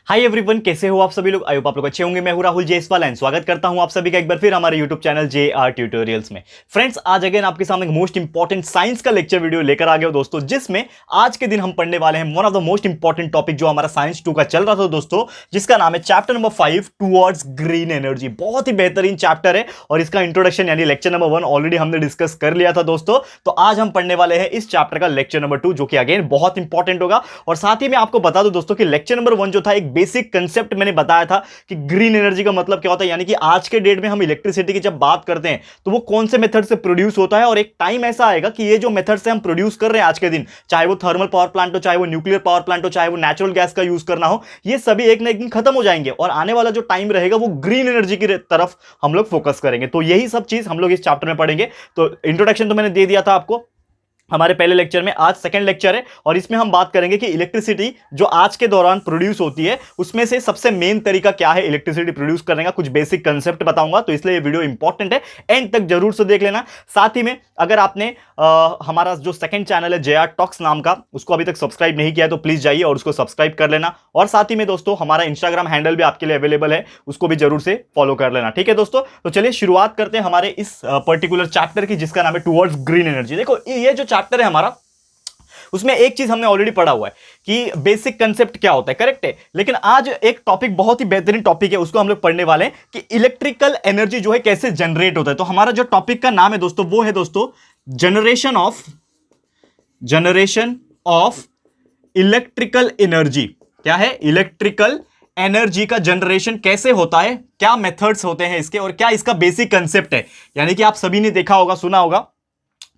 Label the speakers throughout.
Speaker 1: Hi everyone, कैसे हो आप सभी लोग। आई होप आप लोग अच्छे होंगे। मैं हूं राहुल जयसवाल एंड स्वागत करता हूं आप सभी का एक बार फिर हमारे यूट्यूब चैनल JR ट्यूटोरियल्स में। फ्रेंड्स, आज अगेन आपके सामने मोस्ट इंपॉर्टेंट साइंस का लेक्चर वीडियो लेकर आ गया दोस्तों, जिसमें आज के दिन हम पढ़ने वाले हैं one of the most important topic जो हमारा साइंस 2 का चल रहा था दोस्तों, जिसका नाम है chapter number 5 towards green energy. बहुत ही बेहतरीन चैप्टर है और इसका इंट्रोडक्शन यानी लेक्चर नंबर 1 ऑलरेडी हमने डिस्कस कर लिया था दोस्तों। तो आज हम पढ़ने वाले हैं इस चैप्टर का लेक्चर नंबर 2, जो कि अगेन बहुत इंपॉर्टेंट होगा। और साथ ही मैं आपको बता दूं दोस्तों कि लेक्चर नंबर 1 जो था, एक बेसिक कंसेप्ट मैंने बताया था कि ग्रीन एनर्जी का मतलब क्या होता है, यानी कि आज के डेट में हम इलेक्ट्रिसिटी की जब बात करते हैं तो वो कौन से मेथड से प्रोड्यूस होता है। और एक टाइम ऐसा आएगा कि ये जो मेथड से हम प्रोड्यूस कर रहे हैं आज के दिन, चाहे वो थर्मल पावर प्लांट हो, चाहे वो न्यूक्लियर पावर प्लांट हो, चाहे वो नेचुरल गैस का यूज करना हो, ये सभी एक ना एक दिन खत्म हो जाएंगे और आने वाला जो टाइम रहेगा वो ग्रीन एनर्जी की तरफ हम लोग फोकस करेंगे। तो यही सब चीज हम लोग इस चैप्टर में पढ़ेंगे। तो इंट्रोडक्शन तो मैंने दे दिया था आपको हमारे पहले लेक्चर में। आज सेकंड लेक्चर है और इसमें हम बात करेंगे कि इलेक्ट्रिसिटी जो आज के दौरान प्रोड्यूस होती है उसमें से सबसे मेन तरीका क्या है इलेक्ट्रिसिटी प्रोड्यूस करने का। कुछ बेसिक कंसेप्ट बताऊंगा, तो इसलिए ये वीडियो इंपॉर्टेंट है, एंड तक जरूर से देख लेना। साथ ही में अगर आपने हमारा जो सेकंड चैनल है JR टॉक्स नाम का, उसको अभी तक सब्सक्राइब नहीं किया है तो प्लीज जाइए और उसको सब्सक्राइब कर लेना। और साथ ही में दोस्तों हमारा इंस्टाग्राम हैंडल भी आपके लिए अवेलेबल है, उसको भी जरूर से फॉलो कर लेना। ठीक है दोस्तों, तो चलिए शुरुआत करते हैं हमारे इस पर्टिकुलर चैप्टर की, जिसका नाम है टुवर्ड्स ग्रीन एनर्जी। देखो, ये जो चैप्टर है हमारा, उसमें एक चीज हमने ऑलरेडी पढ़ा हुआ है कि बेसिक कंसेप्ट क्या होता है, करेक्ट है। लेकिन आज एक टॉपिक, बहुत ही बेहतरीन टॉपिक है, उसको हम लोग पढ़ने वाले हैं कि इलेक्ट्रिकल एनर्जी जो है कैसे जनरेट होता है। तो हमारा जो टॉपिक का नाम है दोस्तों वो है दोस्तों जनरेशन ऑफ इलेक्ट्रिकल एनर्जी। क्या है? इलेक्ट्रिकल एनर्जी का जनरेशन कैसे होता है, क्या मेथड्स होते हैं इसके, और क्या इसका बेसिक कंसेप्ट है। यानी कि आप सभी ने देखा होगा, सुना होगा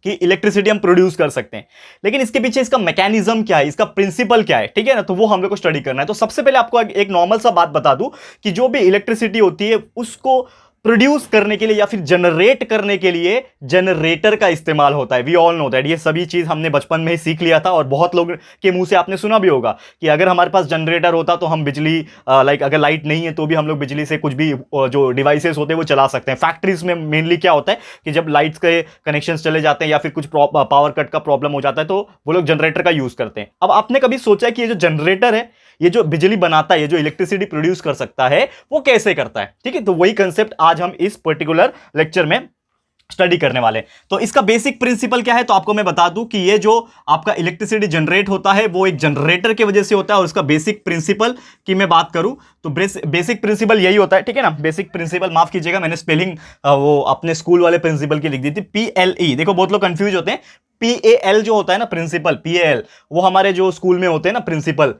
Speaker 1: कि इलेक्ट्रिसिटी हम प्रोड्यूस कर सकते हैं, लेकिन इसके पीछे इसका मैकेनिज्म क्या है, इसका प्रिंसिपल क्या है, ठीक है ना। तो वो हम लोग को स्टडी करना है। तो सबसे पहले आपको एक नॉर्मल सा बात बता दूं कि जो भी इलेक्ट्रिसिटी होती है उसको प्रोड्यूस करने के लिए या फिर जनरेट करने के लिए जनरेटर का इस्तेमाल होता है। We all know that. ये सभी चीज हमने बचपन में ही सीख लिया था और बहुत लोग के मुंह से आपने सुना भी होगा कि अगर हमारे पास जनरेटर होता तो हम बिजली अगर लाइट नहीं है तो भी हम लोग बिजली से कुछ भी जो डिवाइसेस होते हैं वो चला सकते हैं। फैक्ट्रीज में मेनली क्या होता है कि जब लाइट्स के कनेक्शन चले जाते हैं या फिर कुछ पावर कट का प्रॉब्लम हो जाता है तो वो लोग जनरेटर का यूज करते हैं। अब आपने कभी सोचा है कि ये जो जनरेटर है, ये जो बिजली बनाता है, ये जो इलेक्ट्रिसिटी प्रोड्यूस कर सकता है, वो कैसे करता है? ठीक है, तो वही कंसेप्ट आज हम इस पर्टिकुलर लेक्चर में स्टडी करने वाले। तो इसका बेसिक प्रिंसिपल क्या है, तो आपको मैं बता दूं कि ये जो आपका इलेक्ट्रिसिटी जनरेट होता है वो एक जनरेटर की वजह से होता है। और इसका बेसिक प्रिंसिपल की मैं बात करूं तो बेसिक प्रिंसिपल यही होता है, ठीक है ना। बेसिक प्रिंसिपल, माफ कीजिएगा मैंने स्पेलिंग वो अपने स्कूल वाले प्रिंसिपल की लिख दी थी, PLE। देखो बहुत लोग कंफ्यूज होते हैं। PAL जो होता है ना, प्रिंसिपल, PAL, वो हमारे जो स्कूल में होते हैं ना, प्रिंसिपल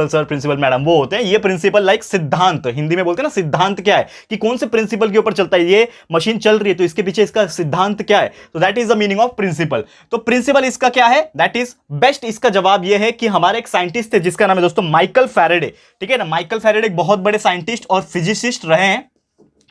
Speaker 1: सर, प्रिंसिपल मैडम, वो होते हैं। ये प्रिंसिपल लाइक सिद्धांत, हिंदी में बोलते हैं ना। सिद्धांत क्या है कि कौन से प्रिंसिपल के ऊपर चलता है, ये मशीन चल रही है तो इसके पीछे इसका सिद्धांत क्या है, तो that is the meaning of principle. तो प्रिंसिपल इसका क्या है, दैट इज बेस्ट। इसका जवाब ये है कि हमारे एक साइंटिस्ट थे जिसका नाम है दोस्तों माइकल फैराडे। ठीक है ना, माइकल फैराडे एक बहुत बड़े साइंटिस्ट और फिजिसिस्ट रहे हैं।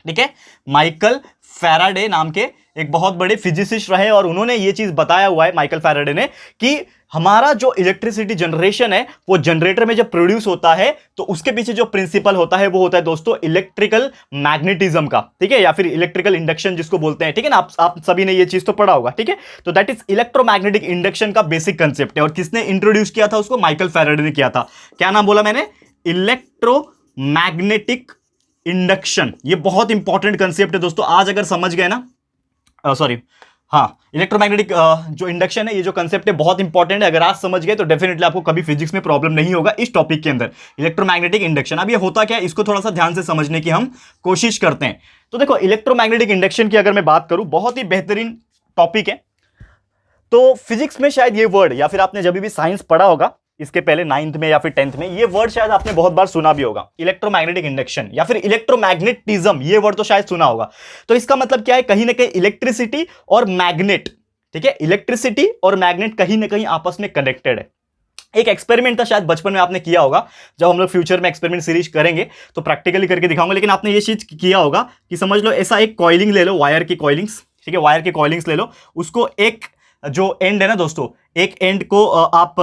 Speaker 1: ठीक है, माइकल फैराडे नाम के एक बहुत बड़े फिजिसिस्ट रहे और उन्होंने ये चीज बताया हुआ है, माइकल फैराडे ने, कि हमारा जो इलेक्ट्रिसिटी जनरेशन है वो जनरेटर में जब प्रोड्यूस होता है तो उसके पीछे जो प्रिंसिपल होता है वो होता है दोस्तों इलेक्ट्रिकल मैग्नेटिज्म का। ठीक है, या फिर इलेक्ट्रिकल इंडक्शन जिसको बोलते हैं। ठीक है ना, आप सभी ने ये चीज तो पढ़ा होगा। ठीक है, तो दैट इज इलेक्ट्रोमैग्नेटिक इंडक्शन का बेसिक कंसेप्ट है। और किसने इंट्रोड्यूस किया था उसको? माइकल फैराडे ने किया था। क्या नाम बोला मैंने? Electromagnetic induction. ये बहुत इंपॉर्टेंट कंसेप्ट है दोस्तों। आज अगर समझ गए ना, इलेक्ट्रोमैग्नेटिक जो इंडक्शन है, ये जो कंसेप्ट है बहुत इंपॉर्टेंट है। अगर आज समझ गए तो डेफिनेटली आपको कभी फिजिक्स में प्रॉब्लम नहीं होगा इस टॉपिक के अंदर, इलेक्ट्रोमैग्नेटिक इंडक्शन। अब ये होता क्या है, इसको थोड़ा सा ध्यान से समझने की हम कोशिश करते हैं। तो देखो, इलेक्ट्रोमैग्नेटिक इंडक्शन की अगर मैं बात करूं, बहुत ही बेहतरीन टॉपिक है। तो फिजिक्स में शायद ये वर्ड, या फिर आपने जब भी साइंस पढ़ा होगा इसके पहले 9th में या फिर 10th में, ये वर्ड शायद आपने बहुत बार सुना भी होगा, इलेक्ट्रोमैग्नेटिक इंडक्शन या फिर इलेक्ट्रोमैग्नेटिज्म, ये वर्ड तो शायद सुना होगा। तो इसका मतलब क्या है, कहीं ना कहीं इलेक्ट्रिसिटी और मैग्नेट, ठीक है, इलेक्ट्रिसिटी और मैग्नेट कहीं ना कहीं आपस में कनेक्टेड है। एक एक्सपेरिमेंट था, शायद बचपन में आपने किया होगा। जब हम लोग फ्यूचर में एक्सपेरिमेंट सीरीज करेंगे तो प्रैक्टिकली करके दिखाऊंगा, लेकिन आपने ये चीज किया होगा कि समझ लो ऐसा एक कॉइलिंग ले लो, वायर की कॉइलिंग्स। ठीक है, वायर की कॉइलिंग्स ले लो, उसको एक जो एंड है ना दोस्तों, एक एंड को आप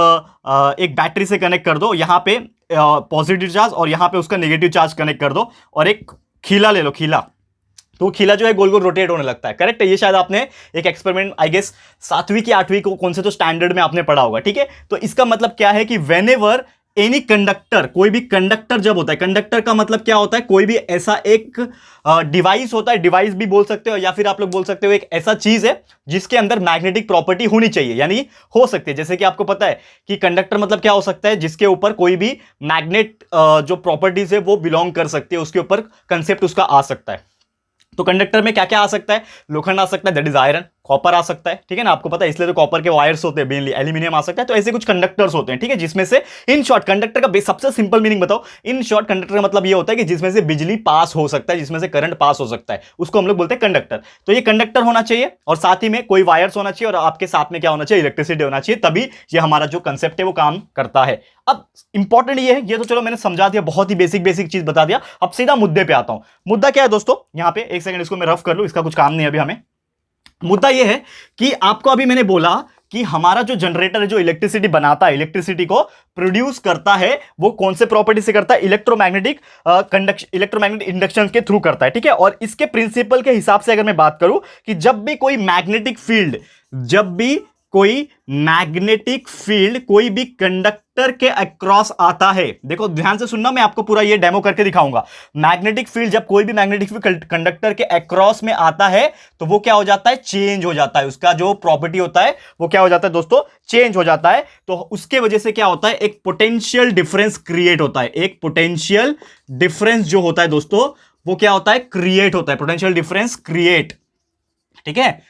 Speaker 1: एक बैटरी से कनेक्ट कर दो, यहां पे पॉजिटिव चार्ज और यहां पे उसका नेगेटिव चार्ज कनेक्ट कर दो, और एक खीला ले लो, खीला। तो खीला जो है गोल गोल रोटेट होने लगता है, करेक्ट है। ये शायद आपने एक एक्सपेरिमेंट आई गेस 7वीं की 8वीं को कौन से तो स्टैंडर्ड में आपने पढ़ा होगा। ठीक है, तो इसका मतलब क्या है कि व्हेनेवर एनी कंडक्टर, कोई भी कंडक्टर जब होता है, कंडक्टर का मतलब क्या होता है, कोई भी ऐसा एक डिवाइस होता है, डिवाइस भी बोल सकते हो या फिर आप लोग बोल सकते हो एक ऐसा चीज है जिसके अंदर मैग्नेटिक प्रॉपर्टी होनी चाहिए, यानी हो सकती है। जैसे कि आपको पता है कि कंडक्टर मतलब क्या हो सकता है, जिसके ऊपर कोई भी मैग्नेट जो प्रॉपर्टीज है वो बिलोंग कर सकती है, उसके ऊपर कंसेप्ट उसका आ सकता है। तो कंडक्टर में क्या क्या आ सकता है, लोखंड आ सकता है, दैट इज आयरन, कॉपर आ सकता है, ठीक है ना, आपको पता है, इसलिए तो कॉपर के वायर्स होते हैं मेनली, एल्यूमिनियम आ सकता है। तो ऐसे कुछ कंडक्टर्स होते हैं, ठीक है, जिसमें से इन शॉर्ट कंडक्टर का सबसे सिंपल मीनिंग बताओ, इन शॉर्ट कंडक्टर का मतलब ये होता है कि जिसमें से बिजली पास हो सकता है, जिसमें से करंट पास हो सकता है, उसको हम लोग बोलते हैं कंडक्टर। तो ये कंडक्टर होना चाहिए और साथ ही में कोई वायर्स होना चाहिए और आपके साथ में क्या होना चाहिए, इलेक्ट्रिसिटी होना चाहिए, तभी ये हमारा जो कंसेप्ट है वो काम करता है। अब इंपॉर्टेंट ये है, ये तो चलो मैंने समझा दिया, बहुत ही बेसिक बेसिक चीज बता दिया। अब सीधा मुद्दे पे आता हूं। मुद्दा क्या है दोस्तों, यहां पे एक सेकंड इसको मैं रफ कर लूं, इसका कुछ काम नहीं है अभी हमें। मुद्दा यह है कि आपको अभी मैंने बोला कि हमारा जो जनरेटर है, जो इलेक्ट्रिसिटी बनाता है, इलेक्ट्रिसिटी को प्रोड्यूस करता है, वो कौन से प्रॉपर्टी से करता है, इलेक्ट्रोमैग्नेटिक कंडक्शन, इलेक्ट्रोमैग्नेटिक इंडक्शन के थ्रू करता है, ठीक है। और इसके प्रिंसिपल के हिसाब से अगर मैं बात करूं कि जब भी कोई मैग्नेटिक फील्ड, जब भी कोई मैग्नेटिक फील्ड कोई भी कंडक्टर के अक्रॉस आता है, देखो ध्यान से सुनना, मैं आपको पूरा ये डेमो करके दिखाऊंगा। मैग्नेटिक फील्ड, जब कोई भी मैग्नेटिक फील्ड कंडक्टर के अक्रॉस में आता है तो वो क्या हो जाता है, चेंज हो जाता है, उसका जो प्रॉपर्टी होता है वो क्या हो जाता है दोस्तों, चेंज हो जाता है। तो उसके वजह से क्या होता है, एक पोटेंशियल डिफरेंस क्रिएट होता है, एक पोटेंशियल डिफरेंस जो होता है दोस्तों वो क्या होता है, क्रिएट होता है, पोटेंशियल डिफरेंस क्रिएट, ठीक है।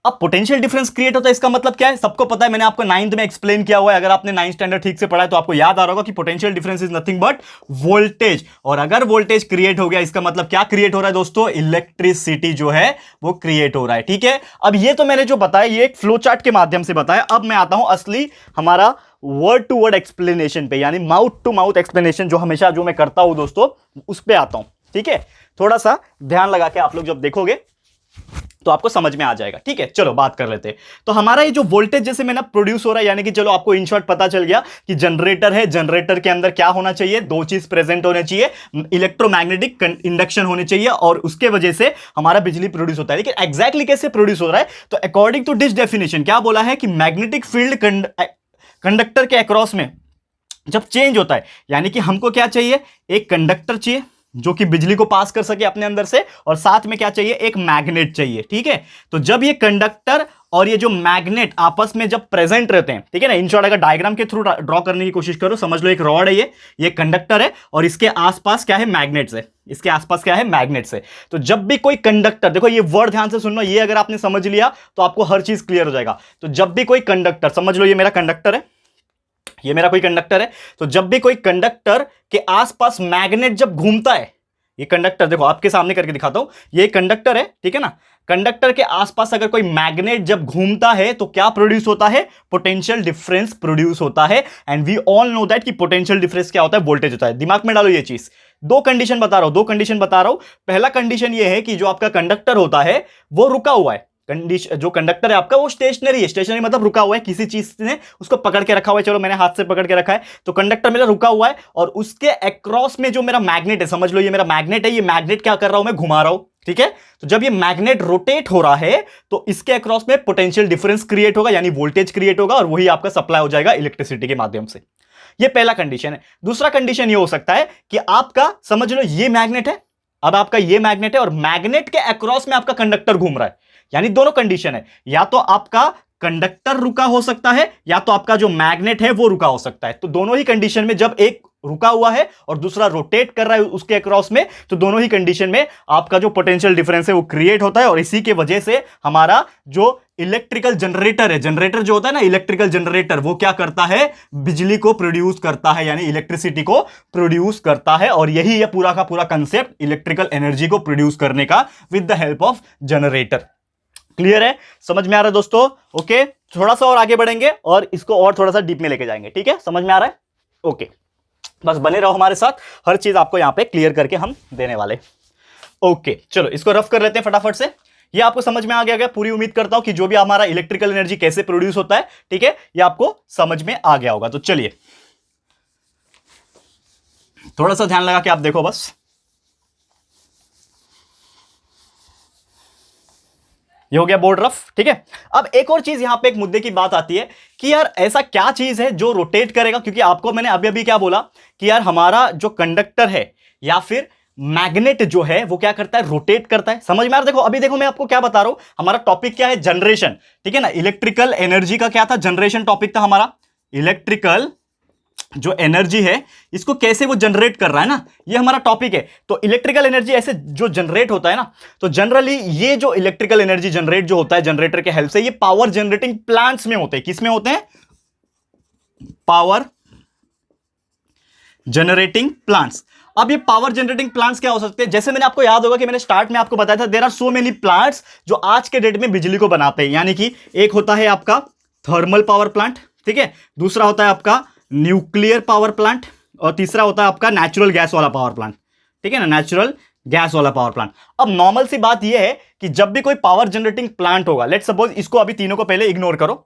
Speaker 1: अब पोटेंशियल डिफरेंस क्रिएट होता है, इसका मतलब क्या है, सबको पता है, मैंने आपको 9th में एक्सप्लेन किया हुआ है, अगर आपने 9th स्टैंडर्ड ठीक से पढ़ा है तो आपको याद आ रहा होगा कि potential difference is nothing but voltage. और अगर वोल्टेज क्रिएट हो गया, इसका मतलब क्या क्रिएट हो रहा है दोस्तों, इलेक्ट्रिसिटी जो है वो क्रिएट हो रहा है, ठीक है। अब ये तो मैंने जो बताया ये एक फ्लो चार्ट के माध्यम से बताया। अब मैं आता हूं असली हमारा वर्ड टू वर्ड एक्सप्लेनेशन पे, यानी माउथ टू माउथ एक्सप्लेनेशन, जो हमेशा जो मैं करता हूं दोस्तों, उस पे आता हूं, ठीक है। थोड़ा सा ध्यान लगा के आप लोग जब देखोगे तो आपको समझ में आ जाएगा, ठीक है। चलो बात कर लेते हैं। तो हमारा ये जो वोल्टेज जैसे में ना प्रोड्यूस हो रहा है, यानी कि चलो आपको इन शॉर्ट पता चल गया कि जनरेटर है, जनरेटर के अंदर क्या होना चाहिए, दो चीज प्रेजेंट होने चाहिए, इलेक्ट्रोमैग्नेटिक इंडक्शन होने चाहिए और उसके वजह से हमारा बिजली प्रोड्यूस होता है। लेकिन एग्जैक्टली कैसे प्रोड्यूस हो रहा है, तो अकॉर्डिंग टू दिस डेफिनेशन क्या बोला है कि मैग्नेटिक फील्ड कंडक्टर के अक्रॉस में जब चेंज होता है, यानी कि हमको क्या चाहिए, एक कंडक्टर चाहिए जो कि बिजली को पास कर सके अपने अंदर से, और साथ में क्या चाहिए, एक मैग्नेट चाहिए, ठीक है। तो जब ये कंडक्टर और ये जो मैग्नेट आपस में जब प्रेजेंट रहते हैं, ठीक है ना, इन शॉर्ट अगर डायग्राम के थ्रू ड्रॉ करने की कोशिश करो, समझ लो एक रॉड है, ये कंडक्टर है और इसके आसपास क्या है, मैग्नेट्स है, इसके आसपास क्या है, मैग्नेट्स है। तो जब भी कोई कंडक्टर, देखो ये वर्ड ध्यान से सुनना, ये अगर आपने समझ लिया तो आपको हर चीज क्लियर हो जाएगा। तो जब भी कोई कंडक्टर, समझ लो ये मेरा कंडक्टर है, ये मेरा कोई कंडक्टर है, तो जब भी कोई कंडक्टर के आसपास मैग्नेट जब घूमता है, ये कंडक्टर देखो आपके सामने करके दिखाता हूं, ये कंडक्टर है, ठीक है ना, कंडक्टर के आसपास अगर कोई मैग्नेट जब घूमता है तो क्या प्रोड्यूस होता है, पोटेंशियल डिफरेंस प्रोड्यूस होता है। And we all know that कि पोटेंशियल डिफरेंस क्या होता है, वोल्टेज होता है। दिमाग में डालो ये चीज, दो कंडीशन बता रहा हूं, दो कंडीशन बता रहा हूं। पहला कंडीशन ये है कि जो आपका कंडक्टर होता है वो रुका हुआ है, कंडीशन जो कंडक्टर है आपका वो स्टेशनरी है, स्टेशनरी मतलब रुका हुआ है, किसी चीज ने उसको पकड़ के रखा हुआ है, चलो मैंने हाथ से पकड़ के रखा है, तो कंडक्टर मेरा रुका हुआ है और उसके अक्रॉस में जो मेरा मैग्नेट है, समझ लो ये मेरा मैग्नेट है, ये मैग्नेट क्या कर रहा हूं मैं, घुमा रहा हूं, ठीक है। तो जब ये मैग्नेट रोटेट हो रहा है तो इसके अक्रॉस में पोटेंशियल डिफरेंस क्रिएट होगा, यानी वोल्टेज क्रिएट होगा और वही आपका सप्लाई हो जाएगा इलेक्ट्रिसिटी के माध्यम से। ये पहला कंडीशन है। दूसरा कंडीशन ये हो सकता है कि आपका समझ लो ये मैग्नेट है, अब आपका ये मैग्नेट है और मैग्नेट के अक्रॉस में आपका कंडक्टर घूम रहा है, यानी दोनों कंडीशन है, या तो आपका कंडक्टर रुका हो सकता है या तो आपका जो मैग्नेट है वो रुका हो सकता है। तो दोनों ही कंडीशन में जब एक रुका हुआ है और दूसरा रोटेट कर रहा है उसके अक्रॉस में, तो दोनों ही कंडीशन में आपका जो पोटेंशियल डिफरेंस है वो क्रिएट होता है और इसी के वजह से हमारा जो इलेक्ट्रिकल जनरेटर है, जनरेटर जो होता है ना इलेक्ट्रिकल जनरेटर, वो क्या करता है, बिजली को प्रोड्यूस करता है, यानी इलेक्ट्रिसिटी को प्रोड्यूस करता है। और यही है पूरा का पूरा कंसेप्ट, इलेक्ट्रिकल एनर्जी को प्रोड्यूस करने का with the help of generator. Clear है, समझ में आ रहा है दोस्तों? ओके, थोड़ा सा और आगे बढ़ेंगे और इसको और थोड़ा सा डीप में लेके जाएंगे, ठीक है, समझ में आ रहा है? ओके, बस बने रहो हमारे साथ, हर चीज आपको यहां पे क्लियर करके हम देने वाले। ओके चलो इसको रफ कर लेते हैं फटाफट से। ये आपको समझ में आ गया, पूरी उम्मीद करता हूं कि जो भी हमारा इलेक्ट्रिकल एनर्जी कैसे प्रोड्यूस होता है, ठीक है, ये आपको समझ में आ गया होगा। तो चलिए थोड़ा सा ध्यान लगा के आप देखो बस। ये हो गया बोर्ड रफ, ठीक है। अब एक और चीज यहां पे एक मुद्दे की बात आती है कि यार ऐसा क्या चीज है जो रोटेट करेगा, क्योंकि आपको मैंने अभी अभी क्या बोला कि यार हमारा जो कंडक्टर है या फिर मैग्नेट जो है वो क्या करता है, रोटेट करता है। समझ में आ रहा है? देखो अभी देखो मैं आपको क्या बता रहा हूं, हमारा टॉपिक क्या है, जनरेशन, ठीक है ना। इलेक्ट्रिकल एनर्जी का क्या था, जनरेशन टॉपिक था हमारा। इलेक्ट्रिकल जो एनर्जी है इसको कैसे वो जनरेट कर रहा है ना, ये हमारा टॉपिक है। तो इलेक्ट्रिकल एनर्जी ऐसे जो जनरेट होता है ना, तो जनरली ये जो इलेक्ट्रिकल एनर्जी जनरेट जो होता है जनरेटर के हेल्प से, ये पावर जनरेटिंग प्लांट्स में होते हैं। किस में होते हैं, पावर जनरेटिंग प्लांट्स। अब ये पावर जनरेटिंग प्लांट्स क्या हो सकते हैं, जैसे मैंने आपको याद होगा कि मैंने स्टार्ट में आपको बताया था, there are so many plants जो आज के डेट में बिजली को बनाते हैं। यानी कि एक होता है आपका थर्मल पावर प्लांट, ठीक है, दूसरा होता है आपका न्यूक्लियर पावर प्लांट, और तीसरा होता है आपका नेचुरल गैस वाला पावर प्लांट, ठीक है ना, नेचुरल गैस वाला पावर प्लांट। अब नॉर्मल सी बात यह है कि जब भी कोई पावर जनरेटिंग प्लांट होगा, लेट्स सपोज, इसको अभी तीनों को पहले इग्नोर करो,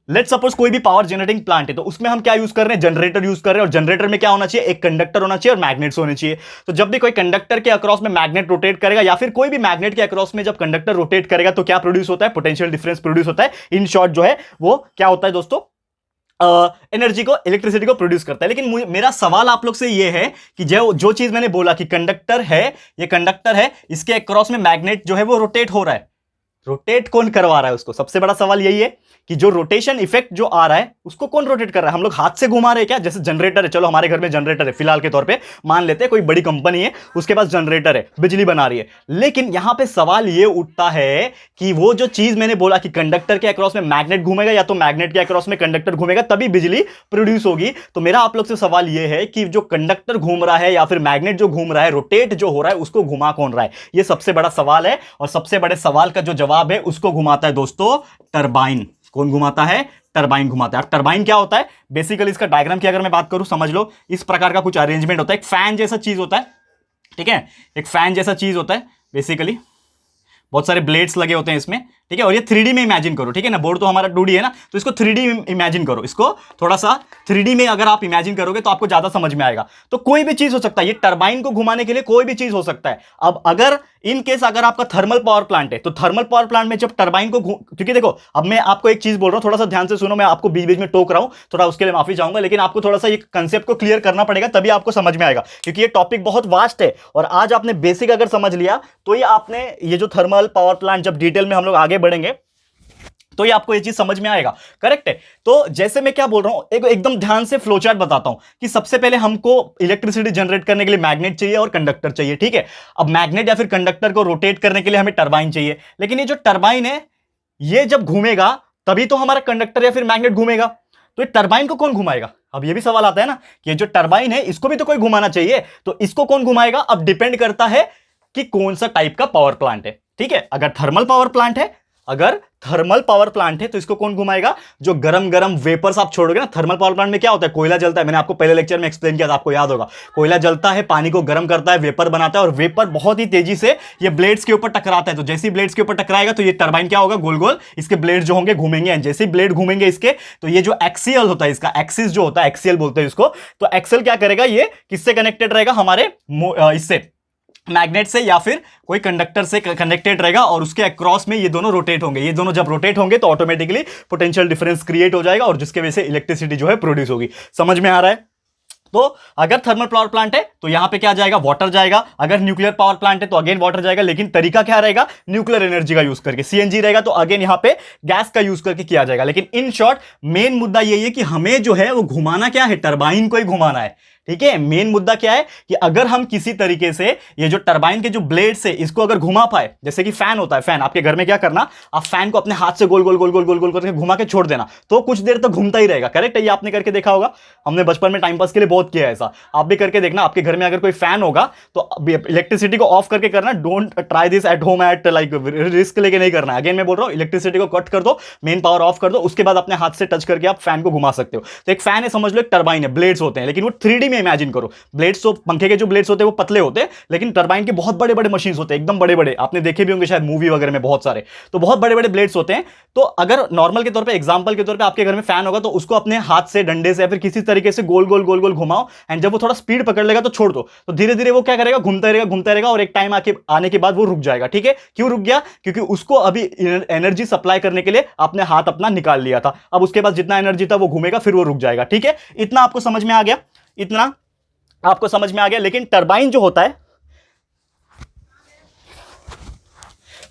Speaker 1: लेट्स सपोज कोई भी पावर जनरेटिंग प्लांट है, तो उसमें हम क्या यूज कर रहे हैं, जनरेटर यूज कर रहे हैं। और जनरेटर में क्या होना चाहिए, एक कंडक्टर होना चाहिए और मैग्नेट्स होने चाहिए। तो जब भी कोई कंडक्टर के अक्रॉस में मैग्नेट रोटेट करेगा, या फिर कोई भी मैग्नेट के अक्रॉस में जब कंडक्टर रोटेट करेगा, तो क्या प्रोड्यूस होता है, पोटेंशियल डिफरेंस प्रोड्यूस होता है। इन शॉर्ट जो है वो क्या होता है दोस्तों, एनर्जी को, इलेक्ट्रिसिटी को प्रोड्यूस करता है। लेकिन मेरा सवाल आप लोग से ये है कि जो चीज मैंने बोला कि कंडक्टर है, ये कंडक्टर है, इसके अक्रॉस में मैग्नेट जो है वो रोटेट हो रहा है, रोटेट कौन करवा रहा है उसको, सबसे बड़ा सवाल यही है कि जो रोटेशन इफेक्ट जो आ रहा है उसको कौन रोटेट कर रहा है। हम लोग हाथ से घुमा रहे हैं क्या, जैसे जनरेटर है, चलो हमारे घर में जनरेटर है फिलहाल के तौर पे, मान लेते हैं कोई बड़ी कंपनी है उसके पास जनरेटर है, बिजली बना रही है। लेकिन यहां पे सवाल ये उठता है कि वो जो चीज मैंने बोला कि कंडक्टर के अक्रॉस में मैग्नेट घूमेगा या तो मैग्नेट के अक्रॉस में कंडक्टर घूमेगा तभी बिजली प्रोड्यूस होगी। तो मेरा आप लोग से सवाल ये है कि जो कंडक्टर घूम रहा है या फिर मैग्नेट जो घूम रहा है, रोटेट जो हो रहा है, उसको घुमा कौन रहा है, ये सबसे बड़ा सवाल है। और सबसे बड़े सवाल का जो जवाब है उसको घुमाता है दोस्तों टरबाइन। कौन घुमाता है, टरबाइन घुमाता है। अब टरबाइन क्या होता है, बेसिकली इसका डायग्राम की अगर मैं बात करूं, समझ लो इस प्रकार का कुछ अरेंजमेंट होता है, एक फैन जैसा चीज होता है, ठीक है, एक फैन जैसा चीज होता है, बेसिकली बहुत सारे ब्लेड्स लगे होते हैं इसमें, ठीक है। और ये 3D में इमेजिन करो, ठीक है ना, बोर्ड तो हमारा 2D है ना, तो इसको 3D में इमेजिन करो, इसको थोड़ा सा 3D में अगर आप इमेजिन करोगे तो आपको ज्यादा समझ में आएगा। तो कोई भी चीज हो सकता है, ये टरबाइन को घुमाने के लिए कोई भी चीज हो सकता है। अब अगर इन केस अगर आपका थर्मल पावर प्लांट है, तो थर्मल पावर प्लांट में जब टरबाइन को, क्योंकि देखो अब मैं आपको एक चीज बोल रहा हूं, थोड़ा सा ध्यान से सुनो, मैं आपको बीच बीच में टोक रहा हूं, थोड़ा उसके लिए माफी चाहूंगा, लेकिन आपको थोड़ा सा ये कंसेप्ट को क्लियर करना पड़ेगा, तभी आपको समझ में आएगा, क्योंकि ये टॉपिक बहुत वास्ट है। और आज आपने बेसिक अगर समझ लिया तो ये आपने ये जो थर्मल पावर प्लांट जब डिटेल में हम लोग आगे बढ़ेंगे तो ये आपको ये चीज समझ में आएगा, करेक्ट है। तो जैसे मैं क्या बोल रहा हूं, एकदम ध्यान से फ्लोचार्ट बताता हूं कि सबसे पहले हमको इलेक्ट्रिसिटी जनरेट करने के लिए मैग्नेट चाहिए और कंडक्टर चाहिए, ठीक है। अब मैग्नेट या फिर कंडक्टर को रोटेट करने के लिए हमें टरबाइन चाहिए, लेकिन ये जो टरबाइन है ये जब घूमेगा तभी तो हमारा कंडक्टर या फिर मैग्नेट घूमेगा। तो ये टरबाइन को कौन घुमाएगा, अब ये भी सवाल आता है ना कि ये जो टरबाइन है इसको भी तो कोई घुमाना चाहिए, तो इसको कौन घुमाएगा। अब डिपेंड करता है कि कौन सा टाइप का पावर प्लांट है, ठीक है। अगर थर्मल पावर प्लांट है, अगर थर्मल पावर प्लांट है तो इसको कौन घुमाएगा, जो गरम गरम वेपर्स आप छोड़ोगे ना। थर्मल पावर प्लांट में क्या होता है, कोयला जलता है, मैंने आपको पहले लेक्चर में एक्सप्लेन किया था, आपको याद होगा। कोयला जलता है, पानी को गर्म करता है, वेपर बनाता है, और वेपर बहुत ही तेजी से ये ब्लेड्स के ऊपर टकराता है। तो जैसे ही ब्लेड्स के ऊपर टकराएगा तो ये टरबाइन क्या होगा, गोल गोल इसके ब्लेड जो होंगे घूमेंगे। जैसे ही ब्लेड घूमेंगे इसके, तो ये जो एक्सियल होता है, इसका एक्सिस जो होता है, एक्सियल बोलते हैं इसको, तो एक्सियल क्या करेगा, ये किससे कनेक्टेड रहेगा, हमारे इससे मैग्नेट से या फिर कोई कंडक्टर से कनेक्टेड रहेगा, और उसके अक्रॉस में ये दोनों रोटेट होंगे। ये दोनों जब रोटेट होंगे तो ऑटोमेटिकली पोटेंशियल डिफरेंस क्रिएट हो जाएगा, और जिसके वजह से इलेक्ट्रिसिटी जो है प्रोड्यूस होगी। समझ में आ रहा है। तो अगर थर्मल पावर प्लांट है तो यहां पे क्या जाएगा, वाटर जाएगा। अगर न्यूक्लियर पावर प्लांट है तो अगेन वाटर जाएगा, लेकिन तरीका क्या रहेगा, न्यूक्लियर एनर्जी का यूज करके। सीएनजी रहेगा तो अगेन यहां पे गैस का यूज करके किया जाएगा। लेकिन इन शॉर्ट मेन मुद्दा यही है कि हमें जो है वो घुमाना क्या है, टरबाइन को ही घुमाना है, ठीक है। मेन मुद्दा क्या है कि अगर हम किसी तरीके से ये जो टरबाइन के जो ब्लेड्स है इसको अगर घुमा पाए, जैसे कि फैन होता है, फैन आपके घर में क्या करना, आप फैन को अपने हाथ से गोल गोल गोल गोल गोल गोल करके घुमा के छोड़ देना, तो कुछ देर तक घूमता ही रहेगा, करेक्ट है। ये आपने करके देखा होगा, हमने बचपन में टाइम पास के लिए बहुत किया है ऐसा, आप भी करके देखना। आपके घर में अगर कोई फैन होगा तो इलेक्ट्रिसिटी को ऑफ करके करना, don't try this at home at like risk लेके नहीं करना। अगेन मैं बोल रहा हूं, इलेक्ट्रिसिटी को कट कर दो, मेन पावर ऑफ कर दो, उसके बाद अपने हाथ से टच करके आप फैन को घुमा सकते हो। तो एक फैन है, समझ लो एक टरबाइन है, ब्लेड्स होते हैं, लेकिन वो 3D में इमेजिन करो। ब्लेड्स तो पंखे के जो ब्लेड्स होते हैं वो पतले होते हैं, लेकिन टरबाइन के बहुत बड़े बड़े मशीन्स होते हैं, एकदम बड़े बड़े, आपने देखे भी होंगे शायद मूवी वगैरह में बहुत सारे, तो बहुत बड़े बड़े ब्लेड्स होते हैं। तो अगर नॉर्मल के तौर पे, एग्जांपल के तौर पे आपके घर में फैन होगा तो उसको अपने हाथ से, डंडे से या फिर किसी तरीके से गोल गोल गोल गोल घुमाओ, एंड जब वो थोड़ा स्पीड पकड़ लेगा तो छोड़ दो, तो धीरे धीरे वो क्या करेगा, घूमता रहेगा और एक टाइम आने के बाद वो रुक जाएगा। ठीक है, क्यों रुक गया? क्योंकि उसको अभी एनर्जी सप्लाई करने के लिए आपने हाथ अपना निकाल लिया था। अब उसके बाद जितना एनर्जी था वो घूमेगा, फिर वो रुक जाएगा। ठीक है, इतना आपको समझ में आ गया, इतना आपको समझ में आ गया। लेकिन टरबाइन जो होता है,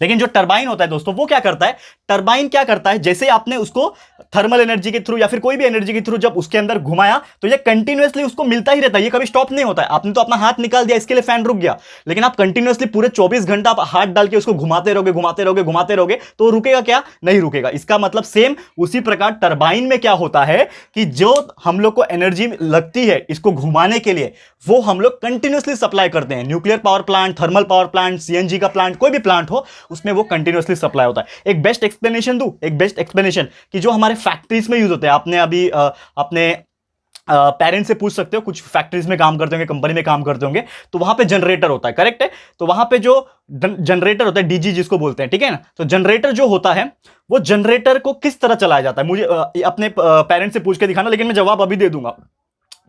Speaker 1: लेकिन जो टरबाइन होता है दोस्तों, वो क्या करता है, टरबाइन क्या करता है, जैसे आपने उसको थर्मल एनर्जी के थ्रू या फिर कोई भी एनर्जी के थ्रू जब उसके अंदर घुमाया, तो ये कंटिन्यूअसली उसको मिलता ही रहता है, ये कभी स्टॉप नहीं होता है। आपने तो अपना हाथ निकाल दिया, इसके लिए फैन रुक गया, लेकिन आप कंटिन्यूअसली पूरे 24 घंटा आप हाथ डाल के उसको घुमाते रहोगे, तो रुकेगा क्या? नहीं रुकेगा। इसका मतलब सेम उसी प्रकार टरबाइन में क्या होता है कि जो हम लोग को एनर्जी लगती है इसको घुमाने के लिए, वो हम लोग कंटिन्यूअसली सप्लाई करते हैं। Nuclear power plant, thermal power plant, CNG का प्लांट, कोई भी प्लांट हो, उसमें वो कंटिन्यूअसली सप्लाई होता है। एक बेस्ट एक्सप्लेनेशन दूं, एक बेस्ट एक्सप्लेनेशन कि जो हमारे फैक्ट्रीज में यूज होते हैं, आपने अभी अपने पेरेंट्स से पूछ सकते हो, कुछ फैक्ट्रीज में काम करते होंगे, कंपनी में काम करते होंगे, तो वहां पे जनरेटर होता है, करेक्ट है? तो वहां पे जो जनरेटर होता है, डीजी जिसको बोलते हैं, ठीक है ना? तो जनरेटर जो होता है, वो जनरेटर को किस तरह चलाया जाता है, मुझे अपने पेरेंट्स से पूछ के दिखाना, लेकिन मैं जवाब अभी दे दूंगा,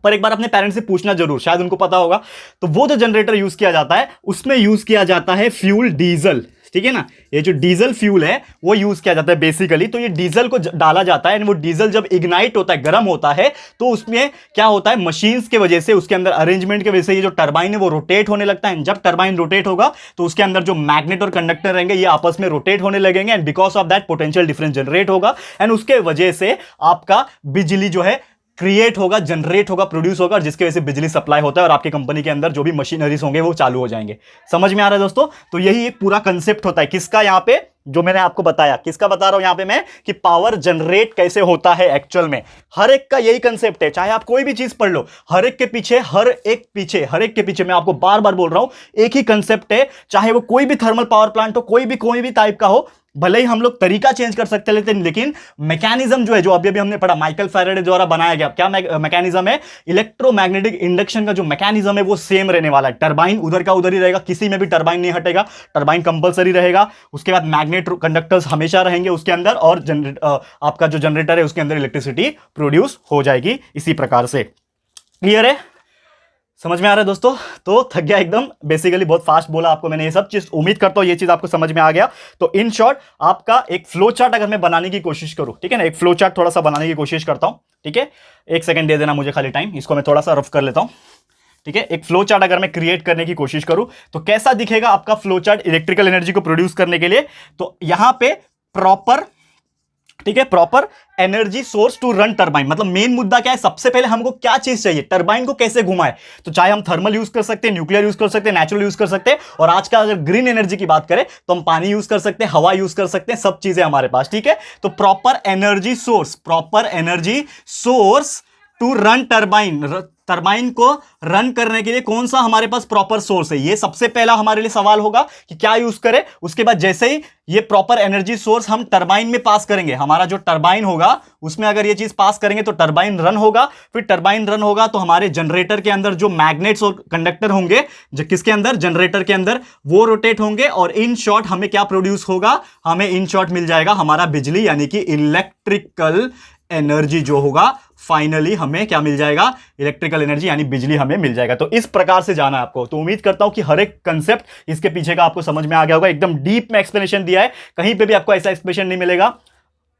Speaker 1: पर एक बार अपने पेरेंट्स से पूछना जरूर, शायद उनको पता होगा। तो वो जो जनरेटर यूज किया जाता है, उसमें यूज किया जाता है फ्यूल डीजल, ठीक है ना? ये जो डीजल फ्यूल है वो यूज किया जाता है बेसिकली। तो ये डीजल को डाला जाता है, वो डीजल जब इग्नाइट होता है, गर्म होता है, तो उसमें क्या होता है, मशीन्स के वजह से, उसके अंदर अरेंजमेंट की वजह से ये जो टरबाइन है वो रोटेट होने लगता है। जब टरबाइन रोटेट होगा तो उसके अंदर जो मैग्नेट और कंडक्टर रहेंगे ये आपस में रोटेट होने लगेंगे, and because of that potential difference generate होगा, एंड उसके वजह से आपका बिजली जो है क्रिएट होगा, जनरेट होगा, प्रोड्यूस होगा, जिसकी वजह से बिजली सप्लाई होता है और आपकी कंपनी के अंदर जो भी मशीनरीज होंगे वो चालू हो जाएंगे। समझ में आ रहा है दोस्तों? तो यही एक पूरा कंसेप्ट होता है किसका, यहां पे जो मैंने आपको बताया, किसका बता रहा हूं यहां पे मैं, कि पावर जनरेट कैसे होता है एक्चुअल में। हर एक का यही कंसेप्ट है, चाहे आप कोई भी चीज पढ़ लो, हर एक के पीछे मैं आपको बार बार बोल रहा हूं, एक ही कंसेप्ट है। चाहे वो कोई भी थर्मल पावर प्लांट हो, कोई भी टाइप का हो, भले ही हम लोग तरीका चेंज कर सकते हैं, लेकिन मैकेनिज्म जो है, जो अभी हमने पढ़ा, माइकल फैराडे द्वारा बनाया गया, क्या मैकेनिज्म है, इलेक्ट्रोमैग्नेटिक इंडक्शन का जो मैकेनिज्म है वो सेम रहने वाला है। टरबाइन उधर का उधर ही रहेगा, किसी में भी टरबाइन नहीं हटेगा, टरबाइन कंपलसरी रहेगा। उसके बाद मैग्नेट कंडक्टर्स हमेशा रहेंगे उसके अंदर, और आपका जो जनरेटर है उसके अंदर इलेक्ट्रिसिटी प्रोड्यूस हो जाएगी इसी प्रकार से। क्लियर है? समझ में आ रहा है दोस्तों? तो थक गया एकदम, बेसिकली बहुत फास्ट बोला आपको मैंने ये सब चीज, उम्मीद करता हूं ये चीज आपको समझ में आ गया। तो इन शॉर्ट आपका एक फ्लो चार्ट अगर मैं बनाने की कोशिश करूं, ठीक है ना, एक फ्लो चार्ट थोड़ा सा बनाने की कोशिश करता हूं, ठीक है? एक सेकंड दे देना मुझे खाली टाइम, इसको मैं थोड़ा सा रफ कर लेता हूं, ठीक है? एक फ्लो चार्ट अगर मैं क्रिएट करने की कोशिश करूं तो कैसा दिखेगा आपका फ्लो चार्ट इलेक्ट्रिकल एनर्जी को प्रोड्यूस करने के लिए? तो यहां पे प्रॉपर, ठीक है, proper energy source to run turbine, मतलब मेन मुद्दा क्या है, सबसे पहले हमको क्या चीज चाहिए, टरबाइन को कैसे घुमाए। तो चाहे हम थर्मल यूज कर सकते हैं, न्यूक्लियर यूज कर सकते हैं, नेचुरल यूज कर सकते हैं, और आज का अगर ग्रीन एनर्जी की बात करें तो हम पानी यूज कर सकते हैं, हवा यूज कर सकते हैं, सब चीजें हमारे पास, ठीक है? तो proper energy source to run turbine, turbine को रन करने के लिए कौन सा हमारे पास प्रॉपर सोर्स है, ये सबसे पहला हमारे लिए सवाल होगा कि क्या यूज करें। उसके बाद जैसे ही ये प्रॉपर एनर्जी सोर्स हम टरबाइन में पास करेंगे, हमारा जो टरबाइन होगा उसमें अगर ये चीज पास करेंगे तो टरबाइन रन होगा। फिर टरबाइन रन होगा तो हमारे जनरेटर के अंदर जो मैग्नेट्स और कंडक्टर होंगे, जो किसके अंदर, जनरेटर के अंदर, वो रोटेट होंगे, और इन शॉर्ट हमें क्या प्रोड्यूस होगा, हमें इन शॉर्ट मिल जाएगा हमारा बिजली, यानी कि इलेक्ट्रिकल एनर्जी जो होगा, फाइनली हमें क्या मिल जाएगा, इलेक्ट्रिकल एनर्जी यानी बिजली हमें मिल जाएगा। तो इस प्रकार से जाना है आपको। तो उम्मीद करता हूं कि हर एक कंसेप्ट इसके पीछे का आपको समझ में आ गया होगा। एकदम डीप में एक्सप्लेनेशन दिया है, कहीं पे भी आपको ऐसा एक्सप्लेनेशन नहीं मिलेगा।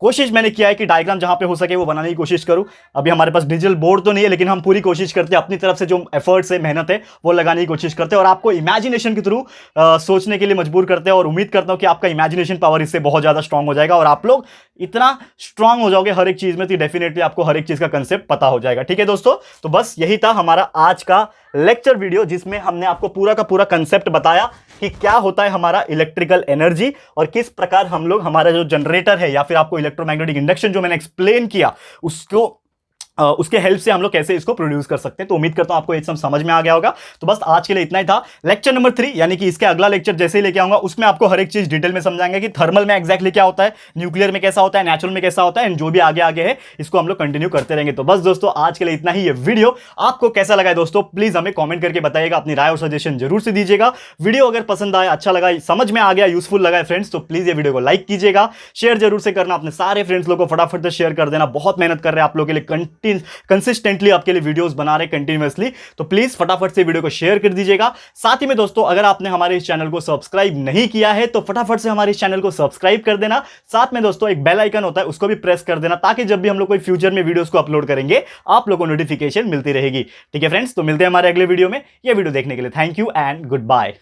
Speaker 1: कोशिश मैंने किया है कि डायग्राम जहां पे हो सके वो बनाने की कोशिश करूं। अभी हमारे पास डिजिटल बोर्ड तो नहीं है, लेकिन हम पूरी कोशिश करते हैं, अपनी तरफ से जो एफर्ट्स है, मेहनत है, वो लगाने की कोशिश करते हैं और आपको इमेजिनेशन के थ्रू सोचने के लिए मजबूर करते हैं। और उम्मीद करता हूं कि आपका इमेजिनेशन पावर इससे बहुत ज्यादा स्ट्रांग हो जाएगा और आप लोग इतना स्ट्रांग हो जाओगे हर एक चीज में, तो डेफिनेटली आपको हर एक चीज का कंसेप्ट पता हो जाएगा। ठीक है दोस्तों, तो बस यही था हमारा आज का लेक्चर वीडियो, जिसमें हमने आपको पूरा का पूरा कंसेप्ट बताया कि क्या होता है हमारा इलेक्ट्रिकल एनर्जी और किस प्रकार हम लोग हमारा जो जनरेटर है या फिर आपको इलेक्ट्रोमैग्नेटिक इंडक्शन जो मैंने एक्सप्लेन किया उसके हेल्प से हम लोग कैसे इसको प्रोड्यूस कर सकते हैं। तो उम्मीद करता हूं आपको ये सब समझ में आ गया होगा। तो बस आज के लिए इतना ही था। लेक्चर नंबर 3 यानी कि इसके अगला लेक्चर जैसे ही लेके आऊंगा, उसमें आपको हर एक चीज डिटेल में समझाएंगे कि थर्मल में एक्जैक्टली क्या होता है, न्यूक्लियर में कैसा होता है, नेचुरल में कैसा होता है, एंड जो भी आगे आगे है इसको हम लोग कंटिन्यू करते रहेंगे। तो बस दोस्तों आज के लिए इतना ही। ये वीडियो आपको कैसा लगा है दोस्तों, प्लीज हमें कॉमेंट करके बताइएगा, अपनी राय और सजेशन जरूर से दीजिएगा। वीडियो अगर पसंद आया, अच्छा लगा, समझ में आ गया, यूजफुल लगा है फ्रेंड्स, तो प्लीज ये वीडियो को लाइक कीजिएगा, शेयर जरूर से करना, अपने सारे फ्रेंड्स लोगों को फटाफट से शेयर कर देना। बहुत मेहनत कर रहे हैं आप लोगों के लिए, कंसिस्टेंटली आपके लिए वीडियोस बना रहे कंटिन्यूअसली। तो प्लीज फटाफट से वीडियो को शेयर कर दीजिएगा। साथ ही में दोस्तों, अगर आपने हमारे इस चैनल को सब्सक्राइब नहीं किया है तो फटाफट से हमारे इस चैनल को सब्सक्राइब कर देना। साथ में दोस्तों एक बेल आइकन होता है, उसको भी प्रेस कर देना, ताकि जब भी हम लोग कोई फ्यूचर में वीडियोस को अपलोड करेंगे आप लोगों को नोटिफिकेशन मिलती रहेगी। ठीक है फ्रेंड्स, तो मिलते हैं हमारे अगले वीडियो में। यह वीडियो देखने के लिए thank you and good bye.